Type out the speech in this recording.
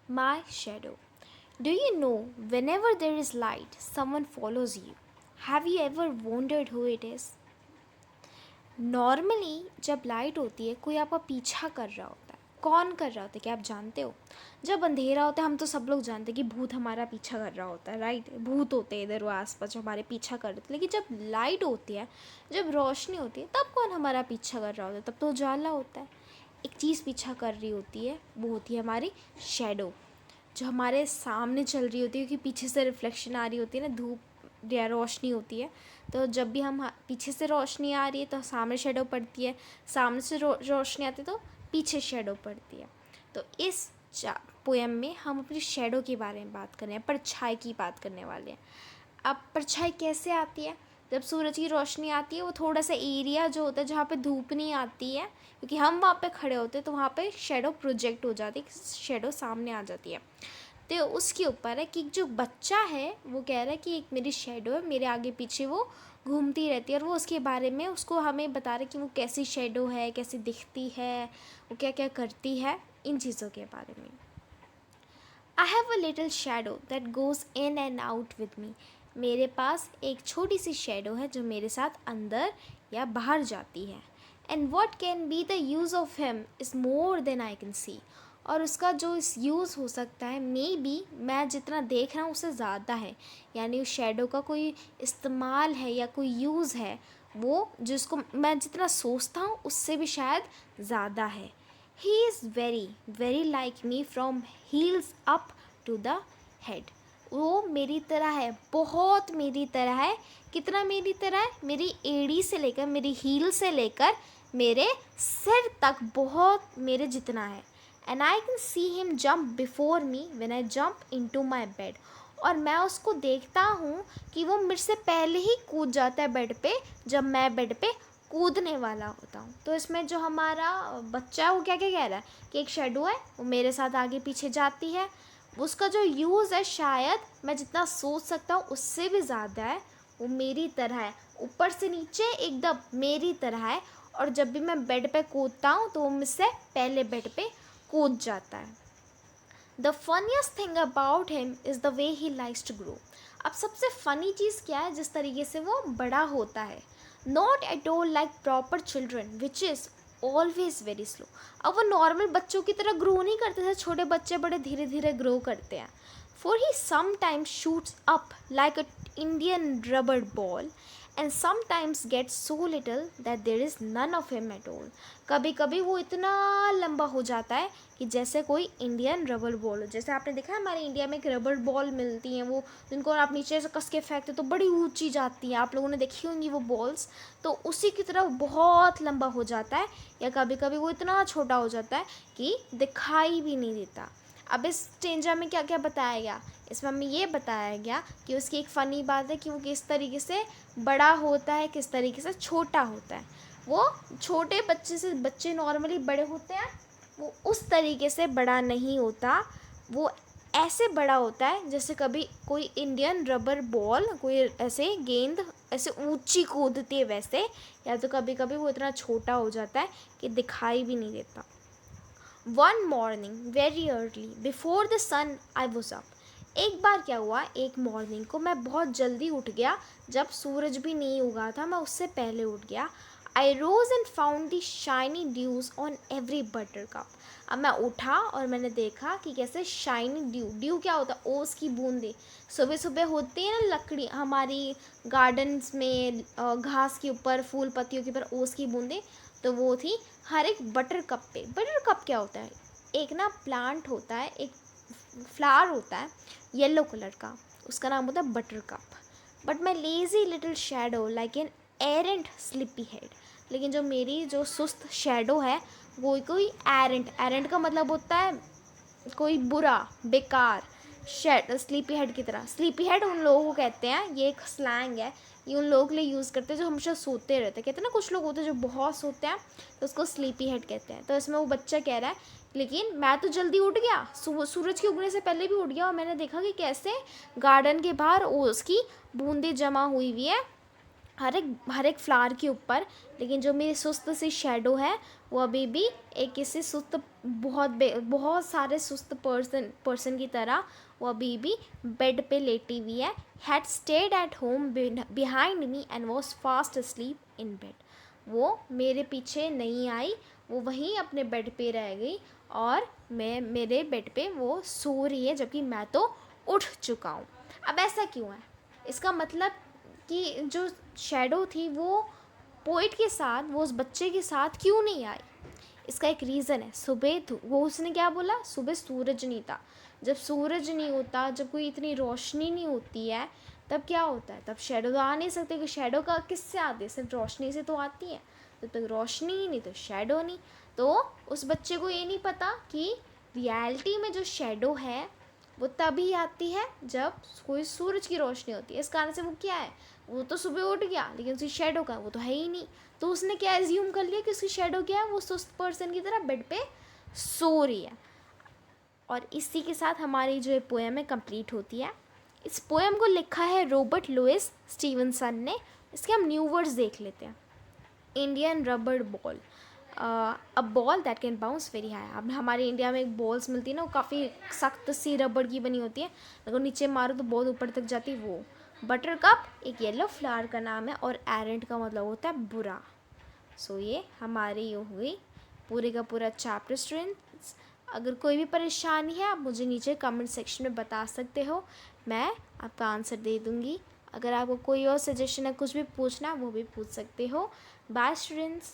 My shadow. Do you know, whenever there is light, someone follows you. Have you ever wondered who it is? Normally जब light होती है कोई आपका पीछा कर रहा होता है. कौन कर रहा होता है क्या आप जानते हो? जब अंधेरा होता है हम तो सब लोग जानते हैं कि भूत हमारा पीछा कर रहा होता है, राइट. भूत होते हैं इधर वो आसपास जो हमारे पीछा कर रहे थे. लेकिन जब लाइट होती है, जब रोशनी होती है, तब कौन हमारा पीछा कर रहा होता है? तब तो उजाला होता है. एक चीज़ पीछा कर रही होती है, वो होती है हमारी शेडो, जो हमारे सामने चल रही होती है, क्योंकि पीछे से रिफ्लेक्शन आ रही होती है ना, धूप या रोशनी होती है. तो जब भी हम पीछे से रोशनी आ रही है तो सामने शेडो पड़ती है, सामने से रोशनी आती है तो पीछे शेडो पड़ती है. तो इस पोएम में हम अपनी शेडो के बारे में बात कर रहे हैं, परछाई की बात करने वाले हैं. अब परछाई कैसे आती है? जब सूरज की रोशनी आती है, वो थोड़ा सा एरिया जो होता है जहाँ पे धूप नहीं आती है, क्योंकि हम वहाँ पे खड़े होते हैं, तो वहाँ पे शेडो प्रोजेक्ट हो जाती है, शेडो सामने आ जाती है. तो उसके ऊपर है कि जो बच्चा है वो कह रहा है कि एक मेरी शेडो है, मेरे आगे पीछे वो घूमती रहती है, और वो उसके बारे में उसको हमें बता रहे कि वो कैसी शेडो है, कैसी दिखती है, वो क्या क्या करती है, इन चीज़ों के बारे में. I have a little shadow that goes in and out with me. मेरे पास एक छोटी सी शेडो है जो मेरे साथ अंदर या बाहर जाती है. And what can be the use of him is more than I can see. और उसका जो इस यूज़ हो सकता है, मे बी मैं जितना देख रहा हूँ उससे ज़्यादा है. यानी उस शेडो का कोई इस्तेमाल है या कोई यूज़ है, वो जिसको मैं जितना सोचता हूँ उससे भी शायद ज़्यादा है. He is very very like me from heels up to the head. वो मेरी तरह है, बहुत मेरी तरह है. कितना मेरी तरह है? मेरी एड़ी से लेकर, मेरी हील से लेकर मेरे सिर तक बहुत मेरे जितना है. And I can see him jump before me when I jump into my bed. और मैं उसको देखता हूँ कि वो मेरे से पहले ही कूद जाता है बेड पे, जब मैं बेड पे कूदने वाला होता हूँ. तो इसमें जो हमारा बच्चा है वो क्या क्या कह रहा है कि एक शेडो है, वो मेरे साथ आगे पीछे जाती है. उसका जो यूज़ है शायद मैं जितना सोच सकता हूँ उससे भी ज़्यादा है. वो मेरी तरह है, ऊपर से नीचे एकदम मेरी तरह है. और जब भी मैं बेड पे कूदता हूँ तो वो मुझसे पहले बेड पे कूद जाता है. The funniest thing about him is the way he likes to grow. अब सबसे फ़नी चीज़ क्या है? जिस तरीके से वो बड़ा होता है. Not at all like proper children which is always very slow. अब वो नॉर्मल बच्चों की तरह ग्रो नहीं करते थे. छोटे बच्चे बड़े धीरे धीरे ग्रो करते हैं. For he sometimes shoots up like a Indian rubber ball and sometimes gets so little that there is none of him at all. कभी कभी वो इतना लंबा हो जाता है कि जैसे कोई इंडियन रबर बॉल हो. जैसे आपने देखा है हमारे इंडिया में एक रबर बॉल मिलती हैं, वो जिनको आप नीचे से कस के फेंकते तो बड़ी ऊंची जाती हैं. आप लोगों ने देखी होंगी वो बॉल्स. तो उसी की तरह बहुत लंबा हो जाता है, या कभी कभी वो इतना छोटा हो जाता है कि दिखाई भी नहीं देता. अब इस स्टेंजा में क्या क्या बताया गया? इसमें हमें ये बताया गया कि उसकी एक फ़नी बात है कि वो किस तरीके से बड़ा होता है, किस तरीके से छोटा होता है. वो छोटे बच्चे से, बच्चे नॉर्मली बड़े होते हैं, वो उस तरीके से बड़ा नहीं होता. वो ऐसे बड़ा होता है जैसे कभी कोई इंडियन रबर बॉल, कोई ऐसे गेंद ऐसे ऊंची कूदती है वैसे, या तो कभी कभी वो इतना छोटा हो जाता है कि दिखाई भी नहीं देता. One morning very early before the sun I was up. एक बार क्या हुआ, एक मॉर्निंग को मैं बहुत जल्दी उठ गया, जब सूरज भी नहीं उगा था, मैं उससे पहले उठ गया. I rose and found the shiny dews on every buttercup. अब मैं उठा और मैंने देखा कि कैसे शाइनी ड्यू क्या होता है? ओस की बूंदें सुबह सुबह होती है ना, लकड़ी हमारी गार्डन्स में घास के ऊपर, फूल पत्तियों के ऊपर ओस की बूंदें. तो वो थी हर एक बटर कप पे. बटर कप क्या होता है? एक ना प्लांट होता है, एक फ्लावर होता है येलो कलर का, उसका नाम होता है buttercup. But my lazy little shadow like an arrant sleepy head. लेकिन जो मेरी जो सुस्त शेडो है, वो कोई एरेंट, एरेंट का मतलब होता है कोई बुरा, बेकार. शेड स्लीपी हेड की तरह. स्लीपी हेड उन लोगों को कहते हैं, ये एक स्लैंग है, ये उन लोगों के लिए यूज़ करते हैं जो हमेशा सोते रहते हैं. कहते हैं ना कुछ लोग होते हैं जो बहुत सोते हैं, तो उसको स्लीपी हेड कहते हैं. तो इसमें वो बच्चा कह रहा है लेकिन मैं तो जल्दी उठ गया, सूरज के उगने से पहले भी उठ गया, और मैंने देखा कि कैसे गार्डन के बाहर उसकी बूंदें जमा हुई है हर एक फ्लावर के ऊपर, लेकिन जो मेरी सुस्त सी शेडो है वो अभी भी एक किसी सुस्त बहुत सारे सुस्त पर्सन की तरह वो अभी भी बेड पे लेटी हुई है. Had stayed at home behind me and was fast asleep in bed. वो मेरे पीछे नहीं आई, वो वहीं अपने बेड पे रह गई और मेरे बेड पे वो सो रही है जबकि मैं तो उठ चुका हूँ. अब ऐसा क्यों है? इसका मतलब कि जो शैडो थी वो पोइट के साथ, वो उस बच्चे के साथ क्यों नहीं आई. इसका एक रीज़न है. वो उसने क्या बोला, सुबह सूरज नहीं था. जब सूरज नहीं होता, जब कोई इतनी रोशनी नहीं होती है, तब क्या होता है, तब शेडो तो आ नहीं सकते. क्योंकि शेडो का किससे आती है, सिर्फ रोशनी से तो आती है. जब तक रोशनी ही नहीं तो शेडो नहीं. तो उस बच्चे को ये नहीं पता कि रियलिटी में जो शेडो है वो तभी आती है जब कोई सूरज की रोशनी होती है. इस कारण से वो क्या है, वो तो सुबह उठ गया लेकिन उसकी शेडो का वो तो है ही नहीं. तो उसने क्या एज्यूम कर लिया कि उसकी शेडो क्या है, वो सुस्त पर्सन की तरह बेड पे सो रही है. और इसी के साथ हमारी जो पोएम है कंप्लीट होती है. इस पोएम को लिखा है रॉबर्ट लुइस स्टीवनसन ने. इसके हम न्यू वर्ड्स देख लेते हैं. इंडियन रबड़ ball, a ball that can bounce very high. अब हमारे इंडिया में एक बॉल्स मिलती है ना, वो काफ़ी सख्त सी रबड़ की बनी होती है, अगर नीचे मारो तो बहुत ऊपर तक जाती है वो. बटर कप एक येलो फ्लावर का नाम है और एरेंट का मतलब होता है बुरा. सो ये हमारी ये हुई पूरे का पूरा चैप्टर स्टूडेंट्स. अगर कोई भी परेशानी है आप मुझे नीचे कमेंट सेक्शन में बता सकते हो, मैं आपका आंसर दे दूँगी. अगर आपको कोई और सजेशन है, कुछ भी पूछना, वो भी पूछ सकते हो. Bye students.